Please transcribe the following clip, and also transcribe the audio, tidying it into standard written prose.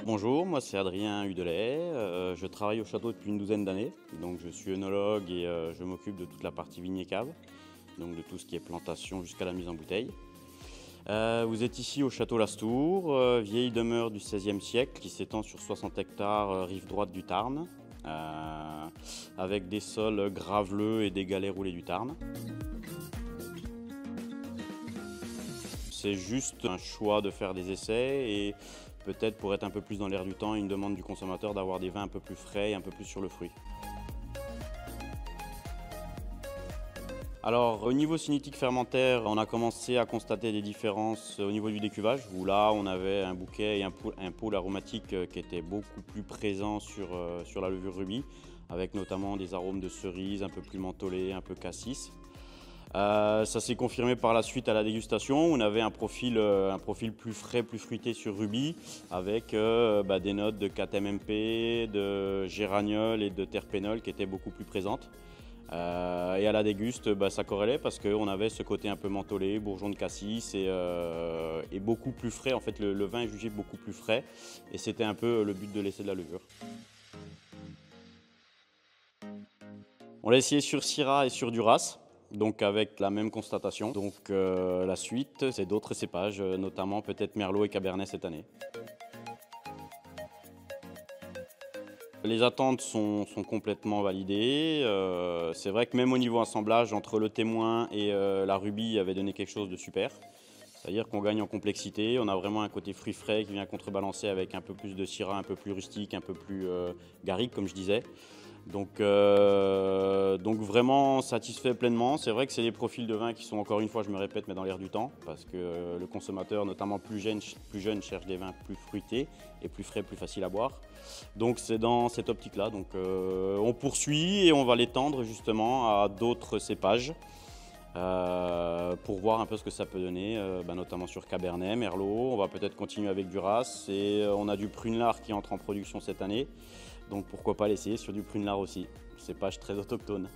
Bonjour, moi c'est Adrien Hudelet, je travaille au château depuis une douzaine d'années. Donc je suis œnologue et je m'occupe de toute la partie vigne et cave, donc de tout ce qui est plantation jusqu'à la mise en bouteille. Vous êtes ici au château Lastour, vieille demeure du XVIe siècle qui s'étend sur 60 hectares rive droite du Tarn, avec des sols graveleux et des galets roulés du Tarn. C'est juste un choix de faire des essais et peut-être pour être un peu plus dans l'air du temps, une demande du consommateur d'avoir des vins un peu plus frais et un peu plus sur le fruit. Alors au niveau cinétique fermentaire, on a commencé à constater des différences au niveau du décuvage, où là on avait un bouquet et un pôle aromatique qui était beaucoup plus présent sur la levure rubis, avec notamment des arômes de cerise, un peu plus mentholés, un peu cassis. Ça s'est confirmé par la suite à la dégustation. On avait un profil plus frais, plus fruité sur rubis, avec des notes de 4-MMP, de géraniol et de terpénol qui étaient beaucoup plus présentes. Et à la déguste, ça corrélait parce qu'on avait ce côté un peu mentholé, bourgeon de cassis et beaucoup plus frais. En fait, le vin est jugé beaucoup plus frais et c'était un peu le but de l'essai de la levure. On l'a essayé sur Syrah et sur Duras. Donc avec la même constatation. Donc la suite, c'est d'autres cépages, notamment peut-être Merlot et Cabernet cette année. Les attentes sont complètement validées. C'est vrai que même au niveau assemblage, entre le témoin et la rubis avait donné quelque chose de super. C'est-à-dire qu'on gagne en complexité, on a vraiment un côté fruit frais qui vient contrebalancer avec un peu plus de Syrah, un peu plus rustique, un peu plus garrigue comme je disais. Donc vraiment satisfait pleinement. C'est vrai que c'est des profils de vin qui sont, encore une fois, je me répète, mais dans l'air du temps, parce que le consommateur, notamment plus jeune, cherche des vins plus fruités et plus frais, plus faciles à boire. Donc c'est dans cette optique-là. Donc on poursuit et on va l'étendre justement à d'autres cépages pour voir un peu ce que ça peut donner, notamment sur Cabernet, Merlot. On va peut-être continuer avec Duras et on a du Prunelard qui entre en production cette année. Donc pourquoi pas l'essayer sur du Prunelard aussi, cépage très autochtone.